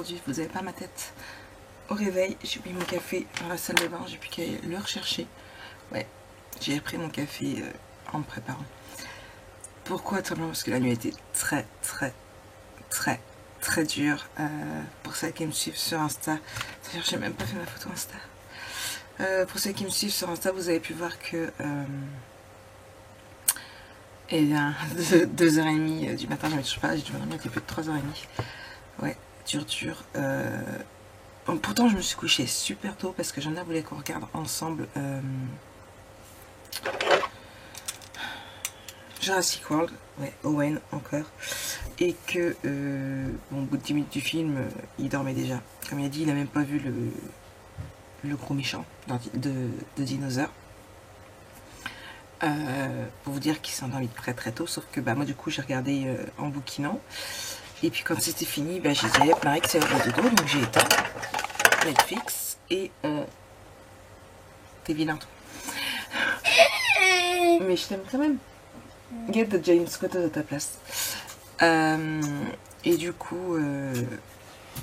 aujourd'hui, vous n'avez pas ma tête. Au réveil, j'ai pris mon café dans la salle de bain, j'ai plus qu'à le rechercher. Ouais, j'ai pris mon café en me préparant. Pourquoi? Tout simplement parce que la nuit était très dure. Pour celles qui me suivent sur Insta, d'ailleurs j'ai même pas fait ma photo Insta. Pour ceux qui me suivent sur Insta, vous avez pu voir que eh bien, 2h30 du matin, je ne me touche pas, j'ai dû m'endormir, il était plus de 3h30. Ouais, dur. Bon, pourtant, je me suis couchée super tôt parce que j'en ai voulu qu'on regarde ensemble Jurassic World, ouais, Owen encore. Et que, bon, au bout de 10 minutes du film, il dormait déjà. Comme il a dit, il n'a même pas vu le gros méchant de dinosaure. Pour vous dire qu'il s'est endormi très tôt, sauf que bah, moi du coup j'ai regardé en bouquinant, et puis quand c'était fini, bah, j'ai dit hop, Marie que c'est l'heure de dodo, donc j'ai éteint Netflix et t'es vilain toi. Mais je t'aime quand même. Get the James Scott à ta place. Et du coup,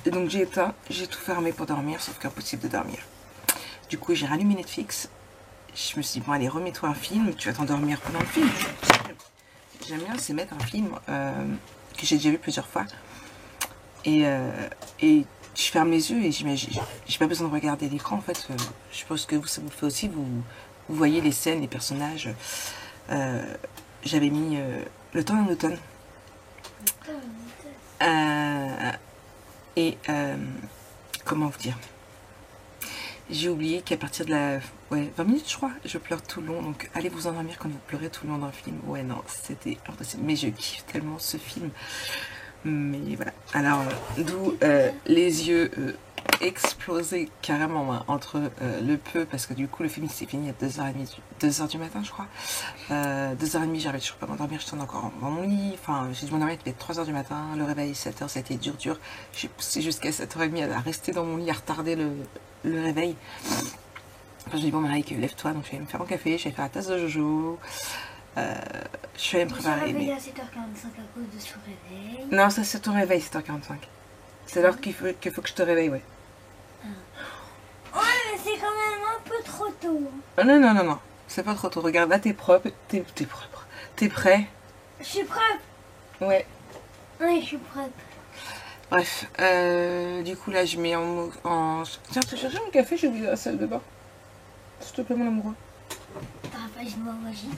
donc j'ai éteint, j'ai tout fermé pour dormir, sauf qu'impossible de dormir. Du coup j'ai rallumé Netflix. Je me suis dit, bon allez, remets-toi un film, tu vas t'endormir pendant le film. J'aime bien, c'est mettre un film que j'ai déjà vu plusieurs fois. Et je ferme les yeux et j'imagine, j'ai pas besoin de regarder l'écran en fait. Je pense que ça vous le fait aussi, vous voyez les scènes, les personnages. J'avais mis Le temps d'un automne. Comment vous dire? J'ai oublié qu'à partir de la... Ouais, 20 minutes je crois, je pleure tout le long. Donc allez vous endormir quand vous pleurez tout le long d'un film. Ouais non, c'était impossible. Mais je kiffe tellement ce film. Mais voilà. Alors, d'où les yeux explosés carrément hein, entre le peu. Parce que du coup le film s'est fini à 2h30, 2h du matin je crois. 2h30 j'arrivais toujours pas à m'endormir, j'étais encore dans mon lit. Enfin, j'ai dû m'endormir, il était 3h du matin. Le réveil 7h, ça a été dur. J'ai poussé jusqu'à 7h30 à rester dans mon lit, à retarder le réveil. Enfin, je dis bon Marie, lève-toi, donc je vais me faire mon café, je vais faire la tasse de Jojo, je vais me préparer. Mais... à 7h45 à cause de ce réveil. Non, ça c'est ton réveil, 7h45. C'est l'heure qu'il faut que je te réveille, ouais. Ouais, mais c'est quand même un peu trop tôt. Oh, non, c'est pas trop tôt. Regarde, là t'es propre, t'es propre. T'es prêt? Je suis prête. Ouais. Oui, je suis prête. Bref, du coup là je mets en... Tiens, tu cherché mon café, j'ai oublié dans la salle de bain. S'il te plaît mon amoureux. T'as pas dit le mot magique?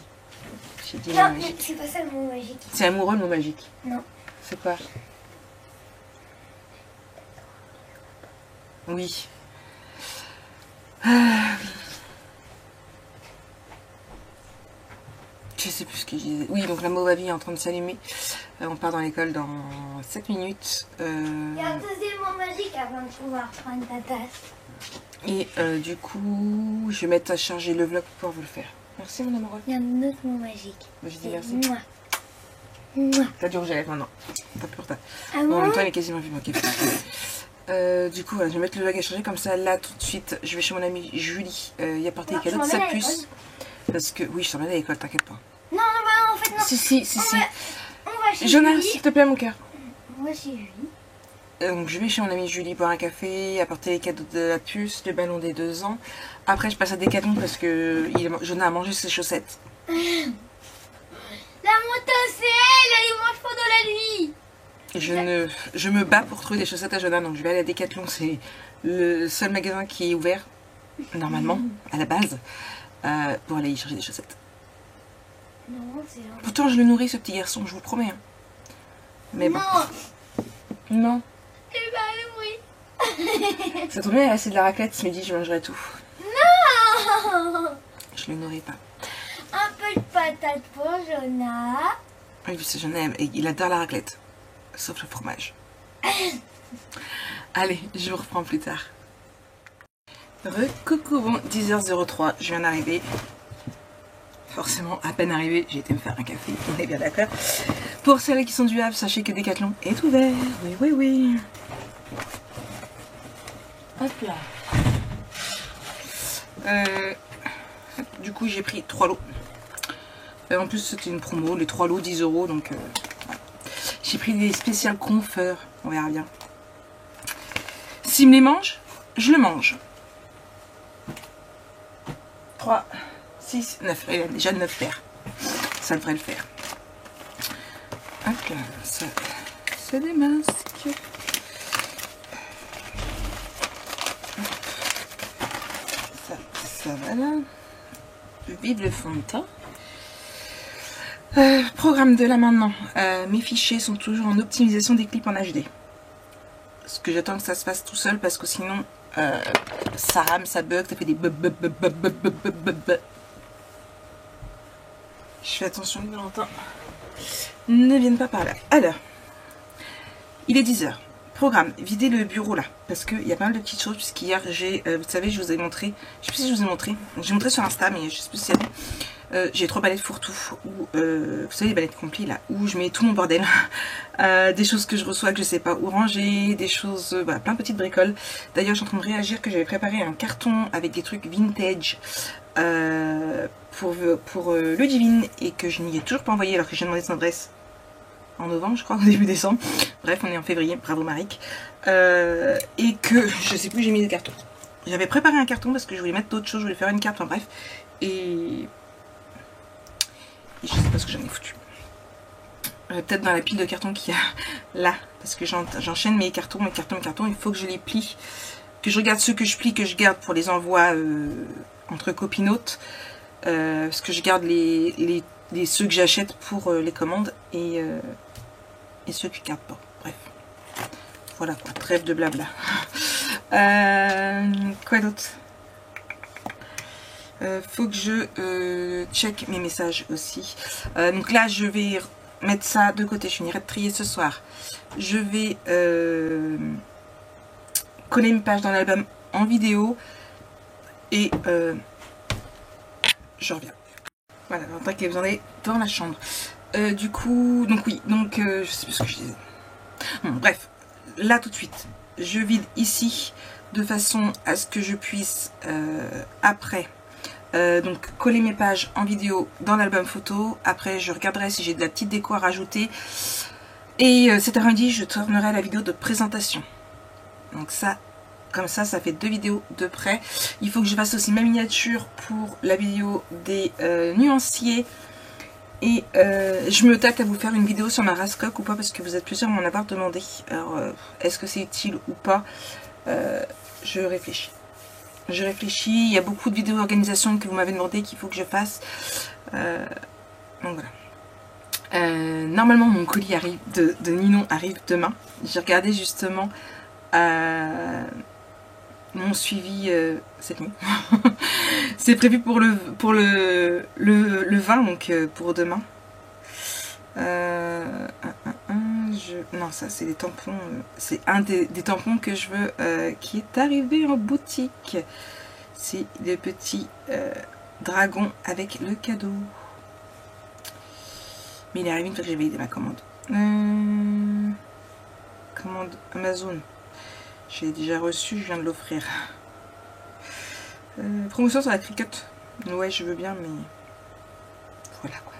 J'ai dit non, magique. c'est pas ça le mot magique. C'est amoureux le mot magique. Non. C'est quoi? Oui. Je sais plus ce que je disais. Oui, donc la mauvaise vie est en train de s'allumer. On part dans l'école dans 7 minutes. Il y a un deuxième mot magique avant de pouvoir prendre ta tasse. Et du coup, je vais mettre à charger le vlog pour pouvoir vous le faire. Merci mon amoureux. Il y a un autre mot magique. Je dis merci. Moi. T'as du rouge à lèvres maintenant. T'as plus pour ta. Ah Bon, en bon? même temps, il est quasiment vu mon café. Du coup, voilà, je vais mettre le vlog à charger comme ça. Là, tout de suite, je vais chez mon amie Julie y apporter les cadeaux de sa puce. Parce que, oui, je t'emmène à l'école, t'inquiète pas. Non, bah en fait, non. Si. On va chez Jonas, Julie. s'il te plaît, mon cœur. On va chez Julie. Donc, je vais chez mon amie Julie boire un café, apporter les cadeaux de la puce, le ballon des 2 ans. Après, je passe à Décathlon parce que Jonas a mangé ses chaussettes. La moto, c'est elle mange pendant la nuit. Je me bats pour trouver des chaussettes à Jonas, donc je vais aller à Décathlon. C'est le seul magasin qui est ouvert, normalement, à la base, pour aller y chercher des chaussettes. Non, c'est un... Pourtant, je le nourris, ce petit garçon, je vous promets. Hein. Mais bon. Non. Eh ben oui. Ça tombe bien, c'est de la raclette ce midi, je mangerai tout. Non. Je le nourris pas. Un peu de patate pour Jonas. Oui, parce que j'en aime, et il adore la raclette. Sauf le fromage. Allez, je vous reprends plus tard. Coucou, bon, 10h03, je viens d'arriver. Forcément, à peine arrivé, j'ai été me faire un café, on est bien d'accord. Pour celles qui sont du Havre, sachez que Décathlon est ouvert. Oui. Hop là. Du coup, j'ai pris 3 lots. En plus, c'était une promo, les 3 lots, 10 €, donc voilà. J'ai pris des spéciales confeurs, on verra bien. s'il me les mange, je le mange. 3, 6, 9. Il y a déjà 9 paires. Ça devrait le faire. Hop là, ça c'est des masques. Ça va là. Vive le fond de teint. Programme de là maintenant. Mes fichiers sont toujours en optimisation des clips en HD. Parce que j'attends que ça se fasse tout seul parce que sinon ça rame, ça bug, ça fait des bub. Je fais attention, Valentin. Ne viennent pas par là. Alors, il est 10 h. Programme, vider le bureau là. Parce qu'il y a pas mal de petites choses. Puisqu'hier, j'ai, vous savez, je vous ai montré. Je sais plus si je vous ai montré. J'ai montré sur Insta, mais je sais plus si c'est j'ai 3 balais de fourre-tout. Vous savez, les balais de compli là. Où je mets tout mon bordel. Des choses que je reçois que je sais pas où ranger. Des choses, voilà, plein de petites bricoles. D'ailleurs, je suis en train de réagir que j'avais préparé un carton avec des trucs vintage. Pour le Divine. Et que je n'y ai toujours pas envoyé alors que j'ai demandé son adresse. En novembre, je crois, au début décembre. Bref, on est en février, bravo Marik. Et que je sais plus, j'ai mis des cartons. J'avais préparé un carton parce que je voulais mettre d'autres choses, je voulais faire une carte, enfin bref. Et je sais pas ce que j'en ai foutu. Peut-être dans la pile de cartons qu'il y a là, parce que j'enchaîne mes cartons, il faut que je les plie. Que je regarde ceux que je plie, que je garde pour les envois entre copinotes. Parce que je garde ceux que j'achète pour les commandes et ceux que je garde pas. Bref. Voilà quoi, trêve de blabla. Quoi d'autre? Faut que je check mes messages aussi. Donc là, je vais mettre ça de côté. Je finirai de trier ce soir. Je vais coller mes pages dans l'album en vidéo. Et je reviens. Voilà, l'entretien qui est besoin d'aller dans la chambre. Du coup, donc oui, donc je sais plus ce que je disais. Bon, bref, là tout de suite, je vide ici de façon à ce que je puisse après donc coller mes pages en vidéo dans l'album photo. Après, je regarderai si j'ai de la petite déco à rajouter. Et cet après-midi, je tournerai la vidéo de présentation. Donc ça, comme ça, ça fait 2 vidéos de près. Il faut que je fasse aussi ma miniature pour la vidéo des nuanciers. Et je me tâte à vous faire une vidéo sur ma Rascock ou pas, parce que vous êtes plusieurs à m'en avoir demandé. Alors, est-ce que c'est utile ou pas? Je réfléchis. Je réfléchis. Il y a beaucoup de vidéos d'organisation que vous m'avez demandé qu'il faut que je fasse. Donc voilà. Normalement, mon colis arrive de Ninon arrive demain. J'ai regardé justement mon suivi cette nuit. C'est prévu pour le 20, donc pour demain. Non, ça c'est des tampons. C'est un des tampons que je veux qui est arrivé en boutique. C'est le petit dragon avec le cadeau. Mais il est arrivé une fois que j'ai validé ma commande. Commande Amazon. Je l'ai déjà reçu, je viens de l'offrir. Promotion sur la cricket. Ouais, je veux bien, mais voilà quoi.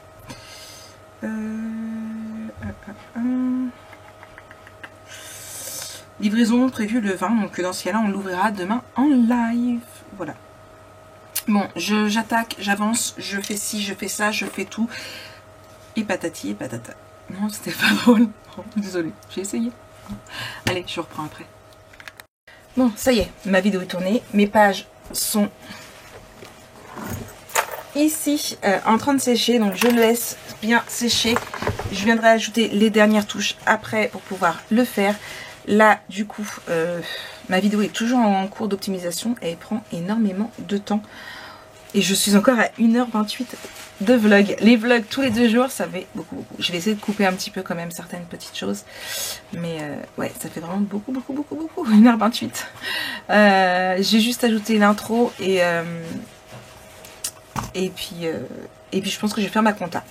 Livraison prévue le 20, donc dans ce cas-là, on l'ouvrira demain en live. Voilà. Bon, j'attaque, j'avance, je fais ci, je fais ça, je fais tout. Et patati et patata. Non, c'était pas drôle. Oh, désolée, j'ai essayé. Allez, je reprends après. Bon, ça y est, ma vidéo est tournée. Mes pages sont ici en train de sécher. Donc je le laisse bien sécher. Je viendrai ajouter les dernières touches après pour pouvoir le faire. Là, du coup, ma vidéo est toujours en cours d'optimisation. Elle prend énormément de temps. Et je suis encore à 1h28 de vlog. Les vlogs tous les 2 jours, ça fait beaucoup. Je vais essayer de couper un petit peu quand même certaines petites choses. Mais ouais, ça fait vraiment beaucoup. 1h28. J'ai juste ajouté l'intro et puis je pense que je vais faire ma compta.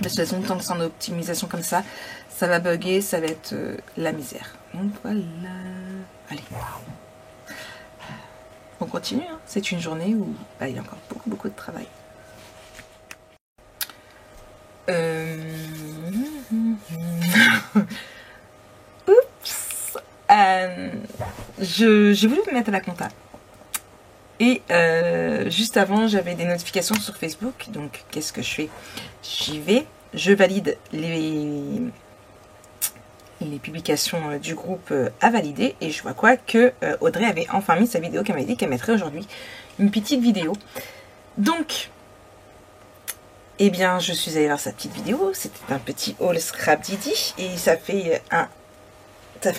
Parce que de toute façon, tant que c'est en optimisation comme ça, ça va bugger, ça va être la misère. Donc voilà. Allez. On continue, hein. C'est une journée où il y a encore beaucoup de travail. Oups. j'ai voulu me mettre à la compta. Et juste avant, j'avais des notifications sur Facebook. Donc, qu'est-ce que je fais? J'y vais, je valide les publications du groupe à valider. Et je vois quoi que Audrey avait enfin mis sa vidéo qu'elle m'avait dit qu'elle mettrait aujourd'hui. Une petite vidéo. Donc, eh bien, je suis allée voir sa petite vidéo. C'était un petit haul Scrap Didi. Et ça fait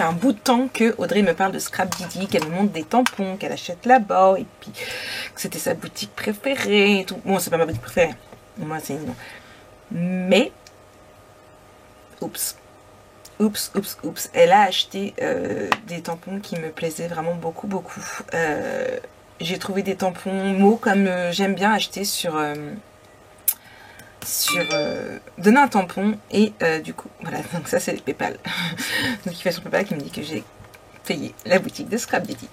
un bout de temps que Audrey me parle de Scrap Didi, qu'elle me montre des tampons, qu'elle achète là-bas, et puis que c'était sa boutique préférée et tout. Bon, c'est pas ma boutique préférée. Moi, c'est non. Mais, oups. Elle a acheté des tampons qui me plaisaient vraiment beaucoup. J'ai trouvé des tampons mots comme j'aime bien acheter sur donner un tampon et du coup voilà, donc ça c'est les PayPal. Donc il fait son PayPal qui me dit que j'ai payé la boutique de Scrap Didi.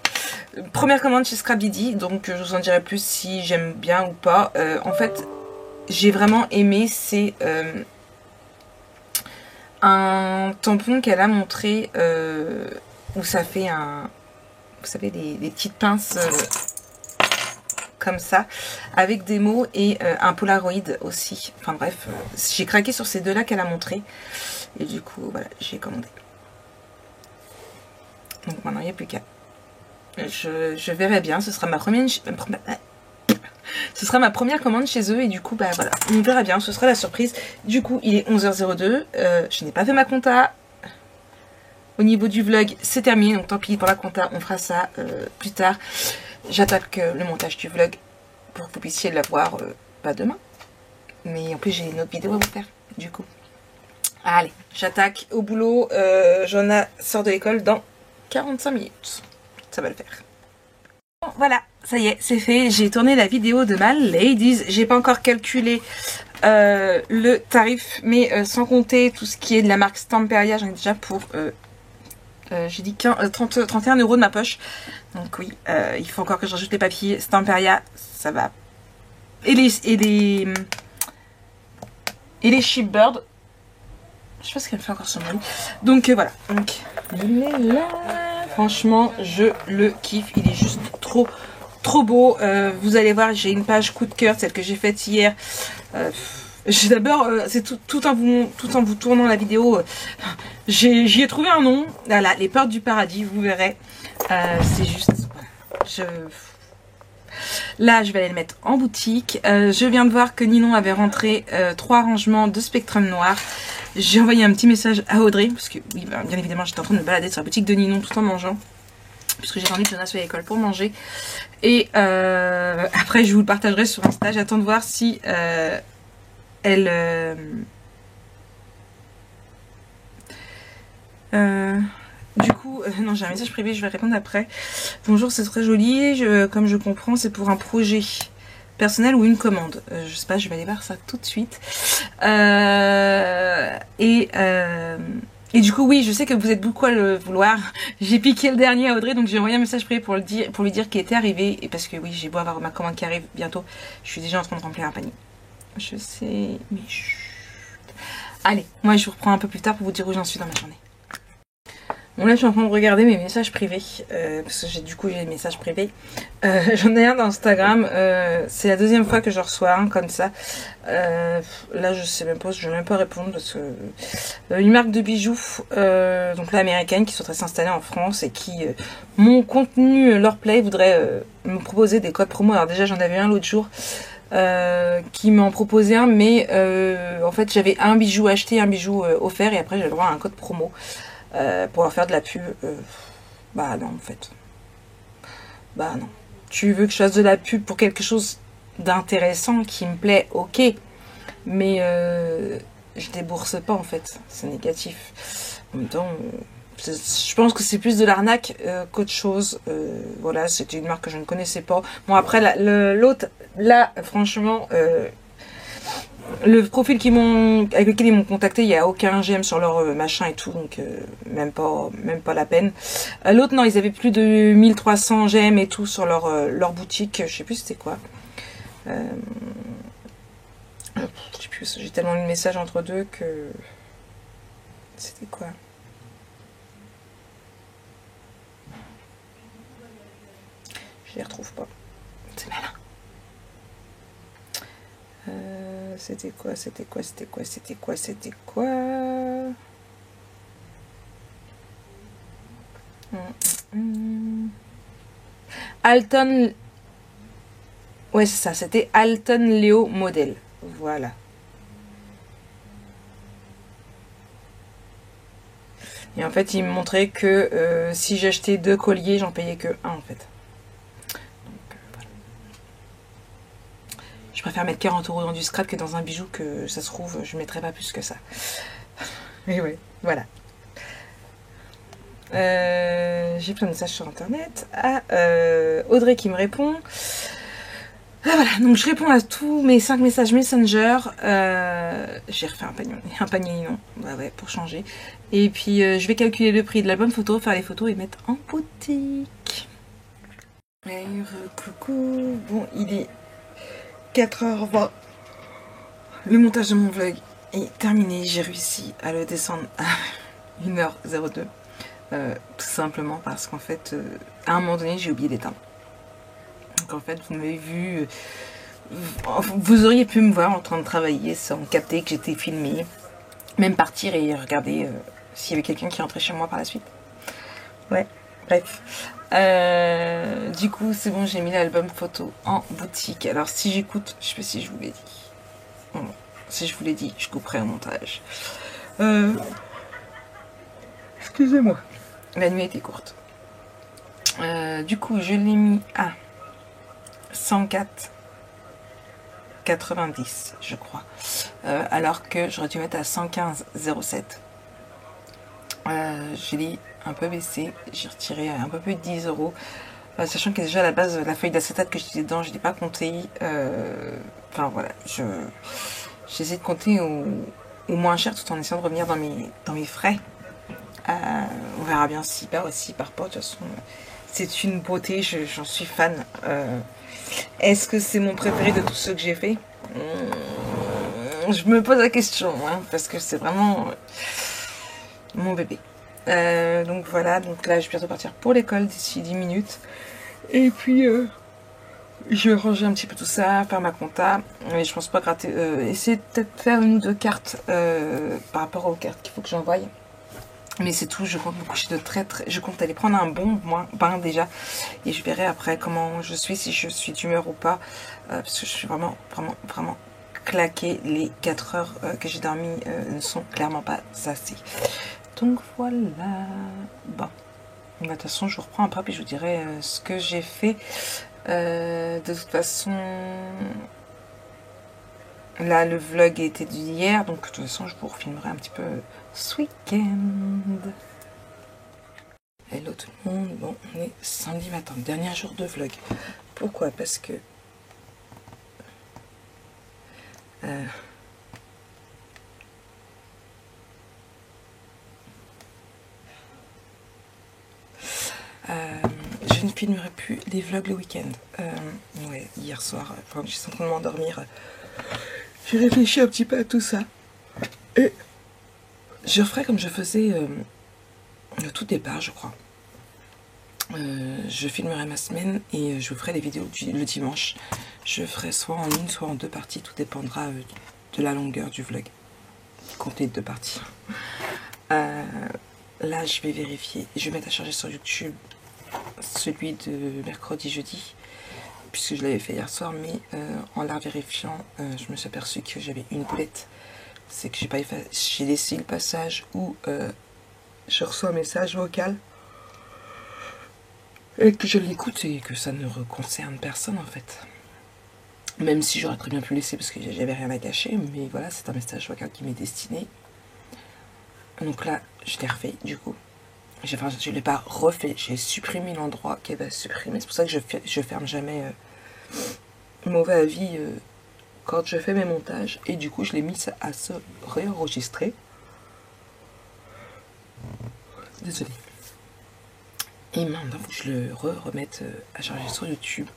Première commande chez Scrap Didi, donc je vous en dirai plus si j'aime bien ou pas. En fait j'ai vraiment aimé, c'est un tampon qu'elle a montré où ça fait un, vous savez, des petites pinces comme ça, avec des mots et un Polaroid aussi. Enfin bref, j'ai craqué sur ces deux-là qu'elle a montré. Et du coup, voilà, j'ai commandé. Donc maintenant, il n'y a plus qu'à. Je verrai bien, ce sera ma première... Ce sera ma première commande chez eux et du coup, bah voilà, on verra bien, ce sera la surprise. Du coup, il est 11h02, je n'ai pas fait ma compta. Au niveau du vlog, c'est terminé, donc tant pis pour la compta, on fera ça plus tard. J'attaque le montage du vlog pour que vous puissiez la voir pas demain. Mais en plus, j'ai une autre vidéo à vous faire, du coup. Allez, j'attaque au boulot. Johanna sort de l'école dans 45 minutes. Ça va le faire. Bon, voilà, ça y est, c'est fait. J'ai tourné la vidéo de ma ladies. J'ai pas encore calculé le tarif, mais sans compter tout ce qui est de la marque Stamperia, j'en ai déjà pour... j'ai dit 31 € de ma poche. Donc oui, il faut encore que je rajoute les papiers. Stamperia, ça va. Et les Shipbird. Je sais pas ce qu'elle fait encore sur mon lit. Donc voilà. Donc il est là. Franchement, je le kiffe. Il est juste trop beau. Vous allez voir, j'ai une page coup de cœur, celle que j'ai faite hier. D'abord, c'est tout en vous tournant la vidéo, j'y ai trouvé un nom. Voilà, les portes du paradis, vous verrez. C'est juste... Là, je vais aller le mettre en boutique. Je viens de voir que Ninon avait rentré 3 rangements de Spectrum noir. J'ai envoyé un petit message à Audrey, parce que, oui, bah, bien évidemment, j'étais en train de me balader sur la boutique de Ninon tout en mangeant. Puisque j'ai attendu que Jonas soit à l'école pour manger. Et après, je vous le partagerai sur Insta. J'attends de voir si... du coup, non, j'ai un message privé, je vais répondre après. Bonjour, c'est très joli. Comme je comprends, c'est pour un projet personnel ou une commande. Je sais pas, je vais aller voir ça tout de suite. Et du coup, oui, je sais que vous êtes beaucoup à le vouloir. J'ai piqué le dernier à Audrey, donc j'ai envoyé un message privé pour lui dire qu'il était arrivé. Et parce que oui, j'ai beau avoir ma commande qui arrive bientôt, je suis déjà en train de remplir un panier. Je sais, mais chut. Allez, moi je vous reprends un peu plus tard pour vous dire où j'en suis dans ma journée. Bon là je suis en train de regarder mes messages privés, parce que j'ai des messages privés. J'en ai un d'Instagram, c'est la deuxième fois que je reçois un comme ça. Là je sais même pas, je vais même pas répondre parce que une marque de bijoux, donc là américaine, qui souhaiterait s'installer en France et qui, mon contenu leur play, voudrait me proposer des codes promo. Alors déjà j'en avais un l'autre jour. Qui m'en proposait un, mais en fait j'avais un bijou acheté, un bijou offert, et après j'ai le droit à un code promo pour leur faire de la pub. Bah non, en fait, bah non, tu veux que je fasse de la pub pour quelque chose d'intéressant qui me plaît, ok, mais je débourse pas, en fait, c'est négatif. En même temps, je pense que c'est plus de l'arnaque qu'autre chose. Voilà, c'était une marque que je ne connaissais pas. Bon, après, l'autre, là, franchement, le profil avec lequel ils m'ont contacté, il n'y a aucun GM sur leur machin et tout, donc même pas la peine. L'autre, non, ils avaient plus de 1300 GM et tout sur leur boutique. Je sais plus c'était quoi. Je sais plus, j'ai tellement eu de messages entre deux que... C'était quoi? C'était quoi? Alton. Ouais, c'est ça, c'était Alton Léo Modèle. Voilà. Et en fait, il me montrait que si j'achetais 2 colliers, j'en payais que 1 en fait. Donc, voilà. Je préfère mettre 40 € dans du scrap que dans un bijou que ça se trouve, je ne mettrais pas plus que ça. Mais ouais, voilà. J'ai plein de messages sur internet. Ah, Audrey qui me répond. Ah, voilà, donc je réponds à tous mes 5 messages Messenger. J'ai refait un panier non, bah ouais, pour changer. Et puis je vais calculer le prix de l'album photo, faire les photos et mettre en boutique. Coucou, bon il est 4h20. Le montage de mon vlog est terminé. J'ai réussi à le descendre à 1h02. Tout simplement parce qu'en fait, à un moment donné, j'ai oublié d'éteindre. Donc en fait, vous m'avez vu, vous auriez pu me voir en train de travailler sans capter que j'étais filmée, même partir et regarder s'il y avait quelqu'un qui rentrait chez moi par la suite. Ouais, bref. Du coup, c'est bon, j'ai mis l'album photo en boutique. Alors si j'écoute, je sais pas si je vous l'ai dit. Bon, si je vous l'ai dit, je couperai au montage. Excusez-moi. La nuit était courte. Du coup, je l'ai mis à 104,90 je crois, alors que j'aurais dû mettre à 115,07. Je l'ai un peu baissé, j'ai retiré un peu plus de 10 €, sachant que déjà à la base la feuille d'acétate que j'étais dedans je l'ai pas compté. Enfin voilà, j'essaie de compter au moins cher tout en essayant de revenir dans mes frais. On verra bien s'il part aussi par pas. De toute façon, c'est une beauté, j'en suis fan. Est-ce que c'est mon préféré de tous ceux que j'ai fait? Je me pose la question, hein, parce que c'est vraiment mon bébé. Donc voilà, donc là je vais bientôt partir pour l'école d'ici 10 minutes. Et puis je vais ranger un petit peu tout ça, faire ma compta. Et je pense pas gratter, essayer de peut-être faire 1 ou 2 cartes par rapport aux cartes qu'il faut que j'envoie. Mais c'est tout, je compte me coucher de je compte aller prendre un bon bain déjà. Et je verrai après comment je suis, si je suis d'humeur ou pas. Parce que je suis vraiment claquée. Les 4 heures que j'ai dormi ne sont clairement pas assez. Donc voilà. Bon. De toute façon, je vous reprends après, puis je vous dirai ce que j'ai fait. De toute façon... Là, le vlog était d'hier, donc de toute façon, je vous refilmerai un petit peu ce week-end. Hello tout le monde, bon, on est samedi matin, dernier jour de vlog. Pourquoi? Parce que... je ne filmerai plus les vlogs le week-end. Ouais, hier soir, quand je suis en train de m'endormir, j'ai réfléchi un petit peu à tout ça. Et je referai comme je faisais au tout départ, je crois. Je filmerai ma semaine et je vous ferai les vidéos le dimanche. Je ferai soit en une, soit en 2 parties. Tout dépendra de la longueur du vlog. Comptez 2 parties. Là, je vais vérifier. Je vais mettre à charger sur YouTube celui de mercredi, jeudi, puisque je l'avais fait hier soir, mais en la vérifiant, je me suis aperçue que j'avais une boulette. C'est que j'ai laissé le passage où je reçois un message vocal et que je l'écoute et que ça ne concerne personne en fait. Même si j'aurais très bien pu le laisser parce que j'avais rien à cacher, mais voilà, c'est un message vocal qui m'est destiné. Donc là, je l'ai refait du coup. Enfin, je ne l'ai pas refait, j'ai supprimé l'endroit qu'elle va supprimer. C'est pour ça que je ferme jamais mauvais avis quand je fais mes montages. Et du coup, je l'ai mis à se réenregistrer. Désolée. Et maintenant, faut que je le remette à charger sur YouTube.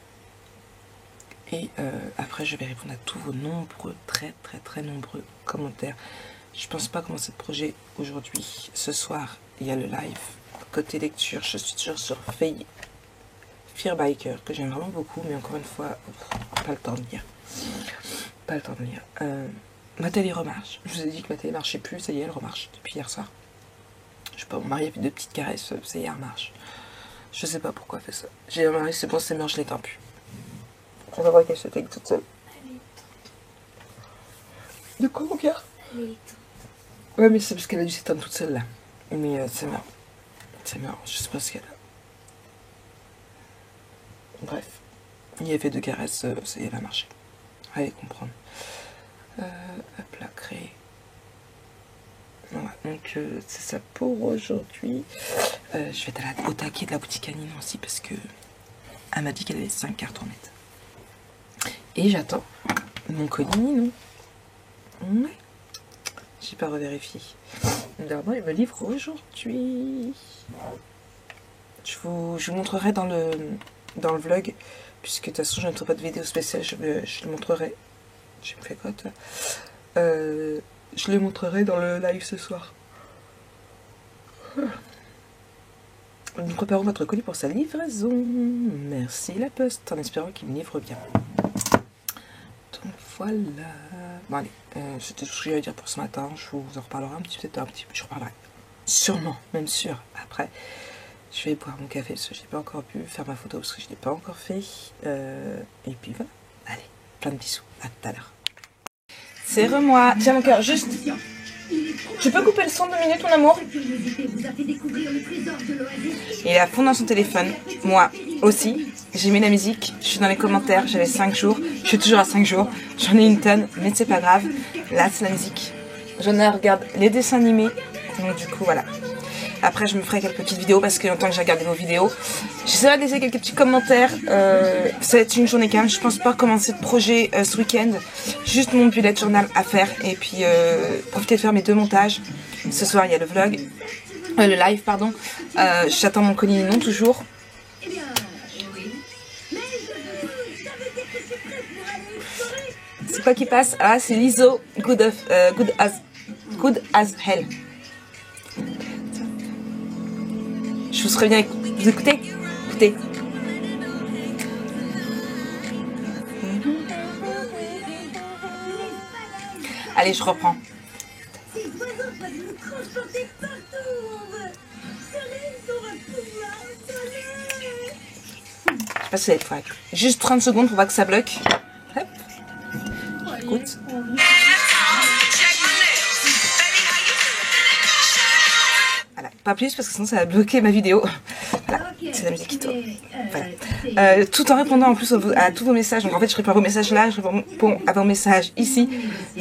Et après, je vais répondre à tous vos nombreux, très nombreux commentaires. Je pense pas commencer le projet aujourd'hui. Ce soir, il y a le live. Côté lecture, je suis toujours sur Fear Biker, que j'aime vraiment beaucoup, mais encore une fois, pas le temps de lire. pas le temps de lire. Ma télé remarche. Je vous ai dit que ma télé marchait plus, ça y est, elle remarche depuis hier soir. Je sais pas, mon mari a fait 2 petites caresses, ça y est, elle remarche. Je sais pas pourquoi elle fait ça. J'ai dit à mon mari, c'est bon, c'est mort, je l'éteins plus. On va voir qu'elle s'éteigne toute seule. De quoi, mon gars? Ouais, mais c'est parce qu'elle a dû s'éteindre toute seule là. Mais c'est mort. C'est mort, je sais pas ce qu'elle a. Bref. Il a fait 2 caresses, ça y est, elle a marché. Allez comprendre. Hop là, créer. Voilà, donc c'est ça pour aujourd'hui. Je vais être au taquet de la boutique à Ninon aussi parce que elle m'a dit qu'elle avait 5 cartons nets. Et j'attends mon colis Ninon. Ouais. J'ai pas revérifié. Normalement, il me livre aujourd'hui. Je vous montrerai dans le vlog, puisque de toute façon je ne ferai pas de vidéo spéciale, je le montrerai. J'ai fait quoi toi? Je le montrerai dans le live ce soir. Nous préparons votre colis pour sa livraison. Merci la poste, en espérant qu'il me livre bien. Donc voilà. Bon allez, c'était tout ce que j'allais dire pour ce matin. Je vous en reparlerai un petit peu, je reparlerai. Sûrement, même sûr. Après, je vais boire mon café parce que je n'ai pas encore pu faire ma photo parce que je ne l'ai pas encore fait. Et puis voilà. Allez, plein de bisous. À tout à l'heure. C'est moi. Tiens mon cœur, juste. Tu peux couper le son 2 minutes, mon amour? Il est à fond dans son téléphone. Moi aussi. J'ai mis la musique. Je suis dans les commentaires. J'avais 5 jours. Je suis toujours à 5 jours. J'en ai une tonne, mais c'est pas grave. Là, c'est la musique. J'en ai regarde les dessins animés. Donc du coup, voilà. Après, je me ferai quelques petites vidéos parce que longtemps que j'ai regardé vos vidéos. J'essaierai de laisser quelques petits commentaires. Ça va être une journée calme. Je pense pas commencer de projet ce week-end. Juste mon bullet journal à faire. Et puis, profiter de faire mes 2 montages. Ce soir, il y a le vlog. Le live, pardon. J'attends mon colis Ninon toujours. C'est quoi qui passe? Ah, c'est l'ISO good as hell. Je vous reviens. Vous écoutez? Écoutez. Allez, je reprends. Je sais pas si ça va être correct. Juste 30 secondes pour pas que ça bloque. Hop. Écoute. Voilà, pas plus parce que sinon ça va bloquer ma vidéo. Voilà, c'est la musique qui tourne. Voilà. Tout en répondant en plus à tous vos messages. Donc en fait, je réponds à vos messages là, je réponds à vos messages ici.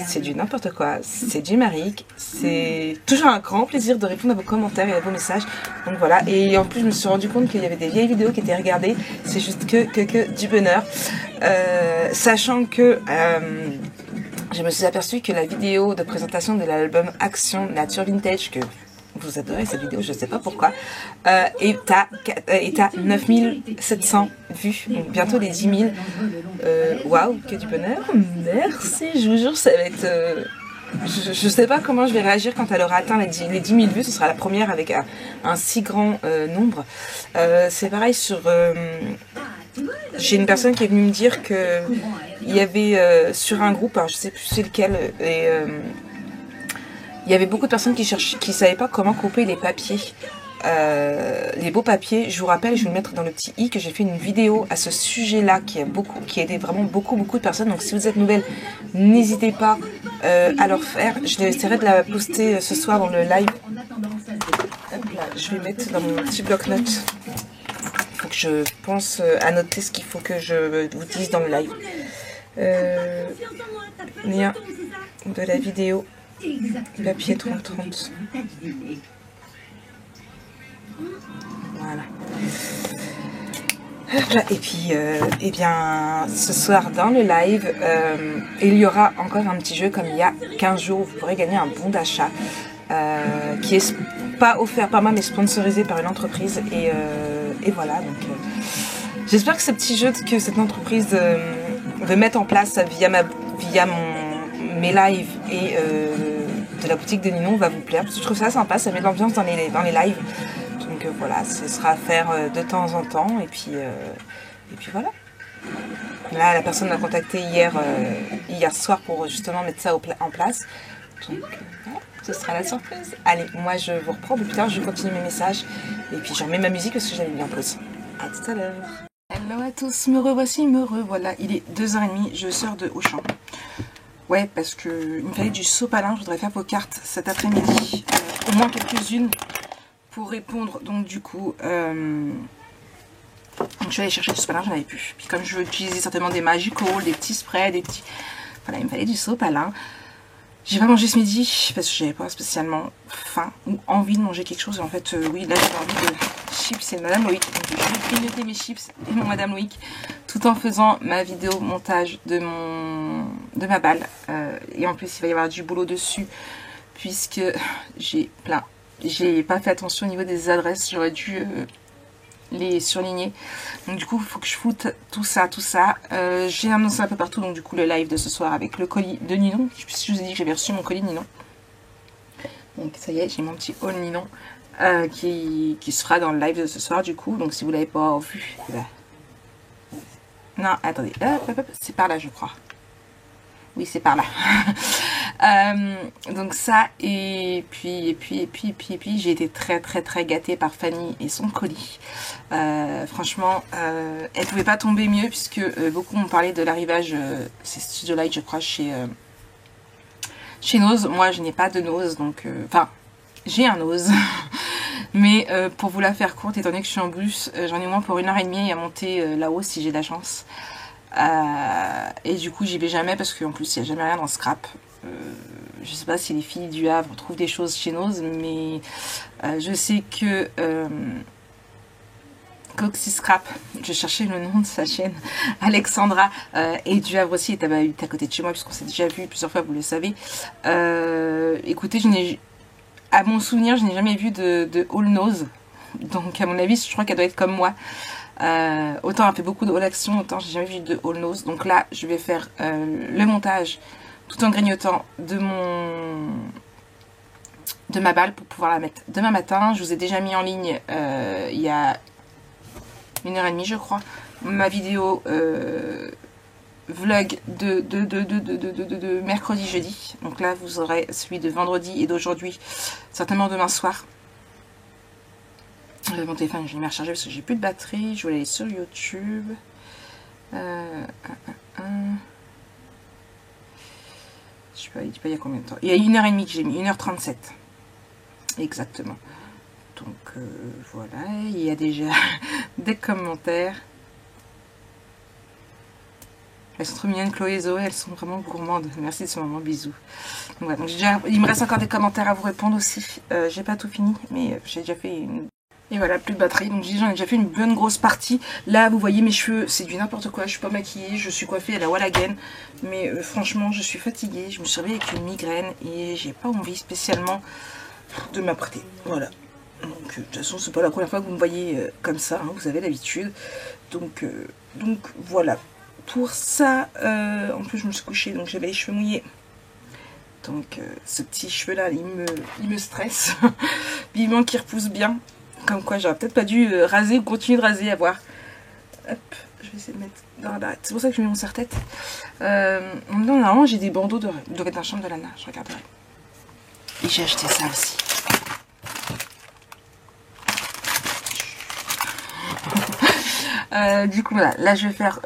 C'est du n'importe quoi, c'est du marique. C'est toujours un grand plaisir de répondre à vos commentaires et à vos messages. Donc voilà, et en plus je me suis rendu compte qu'il y avait des vieilles vidéos qui étaient regardées. C'est juste que du bonheur. Sachant que je me suis aperçue que la vidéo de présentation de l'album Action Nature Vintage, que vous adorez cette vidéo, je sais pas pourquoi, est à 9700 vues, donc bientôt les 10 000. Waouh, que du bonheur, merci, je vous jure, ça va être... je sais pas comment je vais réagir quand elle aura atteint les 10 000 vues, ce sera la première avec un si grand nombre. C'est pareil sur... j'ai une personne qui est venue me dire que il y avait sur un groupe, alors je sais plus c'est lequel, et il y avait beaucoup de personnes qui savaient pas comment couper les papiers, les beaux papiers. Je vous rappelle, je vais le mettre dans le petit i, que j'ai fait une vidéo à ce sujet-là qui a aidé vraiment beaucoup de personnes. Donc si vous êtes nouvelle, n'hésitez pas à le refaire. Je essaierai de la poster ce soir dans le live. Hop là, je vais mettre dans mon petit bloc-notes. Il faut que je pense à noter ce qu'il faut que je vous dise dans le live. Lien de la vidéo. Papier 30-30. Voilà. Et puis, eh bien, ce soir dans le live, il y aura encore un petit jeu comme il y a 15 jours. Vous pourrez gagner un bon d'achat qui est pas offert par moi mais sponsorisé par une entreprise. Et voilà, donc j'espère que ce petit jeu que cette entreprise veut mettre en place via mes lives et de la boutique de Ninon va vous plaire, parce que je trouve ça sympa, ça met de l'ambiance dans les lives. Donc voilà, ce sera à faire de temps en temps, et puis voilà. Là, la personne m'a contacté hier soir pour justement mettre ça en place. Donc, voilà, ce sera la surprise. Allez, moi je vous reprends plus tard, je continue mes messages. Et puis je remets ma musique parce que j'avais mis en pause. A tout à l'heure. Hello à tous, me revoici, me revoilà. Il est 2h30, je sors de Auchan. Ouais, parce qu'il me fallait du sopalin, je voudrais faire vos cartes cet après-midi. Au moins quelques-unes pour répondre. Donc du coup, je suis allée chercher du sopalin, j'en avais plus. Puis comme je veux utiliser certainement des Magical, des petits sprays, des petits... Voilà, il me fallait du sopalin. J'ai pas mangé ce midi parce que j'avais pas spécialement faim ou envie de manger quelque chose. Et en fait, oui, là j'ai envie de chips et Madame Loïc. Donc je vais grignoter mes chips et mon Madame Loïc tout en faisant ma vidéo montage de ma balle. Et en plus, il va y avoir du boulot dessus puisque j'ai pas fait attention au niveau des adresses. J'aurais dû les surligner. Donc du coup, il faut que je foute tout ça. J'ai annoncé un peu partout, donc du coup, le live de ce soir avec le colis de Ninon. Je vous ai dit que j'avais reçu mon colis Ninon. Donc ça y est, j'ai mon petit haul Ninon qui se fera dans le live de ce soir du coup. Donc si vous l'avez pas vu, là. Non, attendez, c'est par là je crois. Oui, c'est par là. Donc ça, et puis j'ai été très gâtée par Fanny et son colis. Franchement, elle pouvait pas tomber mieux puisque beaucoup m'ont parlé de l'arrivage, c'est Studio Light je crois chez Nose. Moi je n'ai pas de Nose, donc enfin j'ai un Nose. Mais pour vous la faire courte, étant donné que je suis en bus, j'en ai au moins pour 1h30 à monter là-haut si j'ai de la chance. Et du coup j'y vais jamais parce qu'en plus il n'y a jamais rien dans Scrap. Je sais pas si les filles du Havre trouvent des choses chez Nose, mais je sais que Coxy Scrap, je cherchais le nom de sa chaîne, Alexandra, et du Havre aussi est à côté de chez moi puisqu'on s'est déjà vu plusieurs fois, vous le savez. Écoutez, à mon souvenir, je n'ai jamais vu de All Nose, donc à mon avis je crois qu'elle doit être comme moi. Autant elle fait beaucoup de haul action, autant j'ai jamais vu de All Nose. Donc là je vais faire le montage tout en grignotant de ma balle pour pouvoir la mettre demain matin. Je vous ai déjà mis en ligne il y a 1h30 je crois ma vidéo vlog de mercredi jeudi. Donc là vous aurez celui de vendredi et d'aujourd'hui, certainement demain soir. Mon téléphone je l'ai mis à recharger parce que j'ai plus de batterie. Je voulais aller sur YouTube. Je sais pas, il dit pas il y a combien de temps. Il y a 1h30 que j'ai mis, 1h37 exactement. Donc voilà, il y a déjà des commentaires. Elles sont trop mignonnes, Chloé et Zoé, elles sont vraiment gourmandes. Merci de ce moment, bisous. Donc, voilà, donc il me reste encore des commentaires à vous répondre aussi. J'ai pas tout fini, mais j'ai déjà fait une... Et voilà, plus de batterie, donc j'en ai déjà fait une bonne grosse partie. Là, vous voyez mes cheveux, c'est du n'importe quoi, je suis pas maquillée, je suis coiffée à la wall again. Mais franchement, je suis fatiguée, je me suis réveillée avec une migraine et j'ai pas envie spécialement de m'apprêter. Voilà. Donc de toute façon, c'est pas la première fois que vous me voyez comme ça, hein, vous avez l'habitude. Donc voilà. Pour ça, en plus je me suis couchée, donc j'avais les cheveux mouillés. Donc ce petit cheveu là, il me stresse. Vivement qu'il repousse bien. Comme quoi j'aurais peut-être pas dû raser ou continuer de raser, à voir. Hop, je vais essayer de mettre dans la barrette. C'est pour ça que je mets mon serre-tête. Normalement j'ai des bandeaux de la chambre de Lana, je regarderai. Et j'ai acheté ça aussi. Du coup voilà, là je vais faire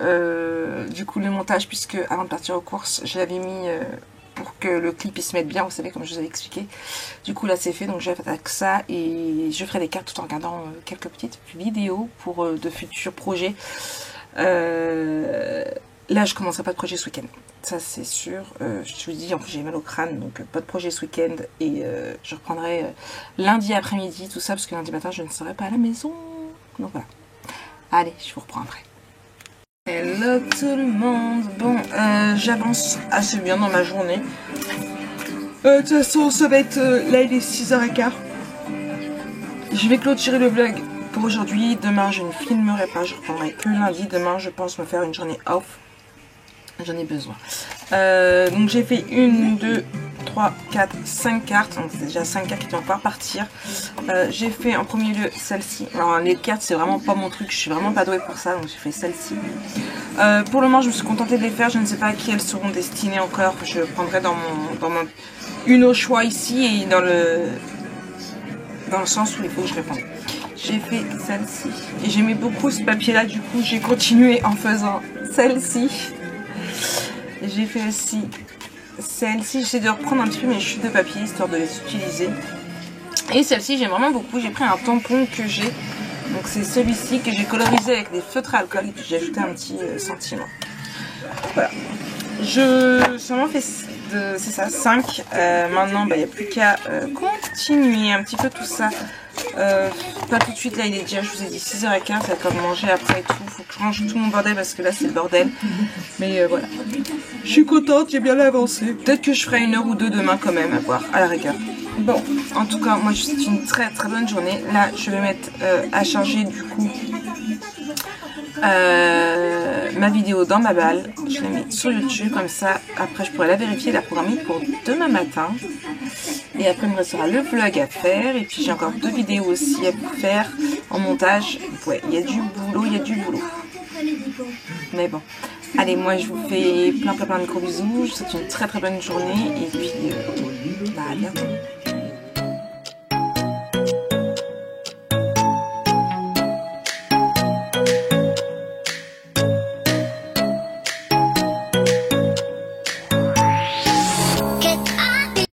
du coup le montage puisque avant de partir aux courses, je l'avais mis pour que le clip il se mette bien, vous savez, comme je vous avais expliqué. Du coup là c'est fait, donc je vais faire ça et je ferai des cartes tout en regardant quelques petites vidéos pour de futurs projets. Là je commencerai pas de projet ce week-end, ça c'est sûr. Je vous dis, en plus j'ai mal au crâne, donc pas de projet ce week-end et je reprendrai lundi après-midi tout ça parce que lundi matin je ne serai pas à la maison. Donc voilà. Allez, je vous reprends après. Hello tout le monde. Bon, j'avance assez bien dans ma journée. De toute façon, ça va être... là, il est 6h15. Je vais clôturer le vlog pour aujourd'hui. Demain, je ne filmerai pas. Je reprendrai que lundi. Demain, je pense me faire une journée off. J'en ai besoin. Donc, j'ai fait 1, 2, 3, 4, 5 cartes. Donc c'est déjà 5 cartes qui vont pouvoir partir. J'ai fait en premier lieu celle-ci. Alors les cartes c'est vraiment pas mon truc, je suis vraiment pas douée pour ça, donc j'ai fait celle-ci. Pour le moment je me suis contentée de les faire, je ne sais pas à qui elles seront destinées encore. Je prendrai dans mon une au choix ici et dans le sens où il faut que je réponde. J'ai fait celle-ci et j'aimais beaucoup ce papier là, du coup j'ai continué en faisant celle-ci. J'ai fait aussi celle-ci, j'essaie de reprendre un petit peu mes chutes de papier histoire de les utiliser. Et celle-ci j'aime vraiment beaucoup, j'ai pris un tampon que j'ai, donc c'est celui-ci que j'ai colorisé avec des feutres à alcool et puis j'ai ajouté un petit sentiment. Voilà, j'ai vraiment fait, c'est ça, 5. Maintenant il n'y a plus qu'à continuer un petit peu tout ça. Pas tout de suite, là il est déjà, je vous ai dit 6h15, ça va comme manger après et tout, faut que je range tout mon bordel parce que là c'est le bordel, mais voilà, je suis contente, j'ai bien avancé. Peut-être que je ferai 1 heure ou 2 demain quand même, à voir, à la rigueur. Bon, en tout cas moi je vous souhaite une très très bonne journée. Là je vais mettre à charger du coup ma vidéo dans ma balle, je la mets sur YouTube comme ça, après je pourrai la vérifier, la programmer pour demain matin. Et après il me restera le vlog à faire. Et puis j'ai encore 2 vidéos aussi à faire en montage. Ouais, il y a du boulot, il y a du boulot. Mais bon. Allez, moi je vous fais plein de gros bisous. Je vous souhaite une très très bonne journée. Et puis, à bientôt.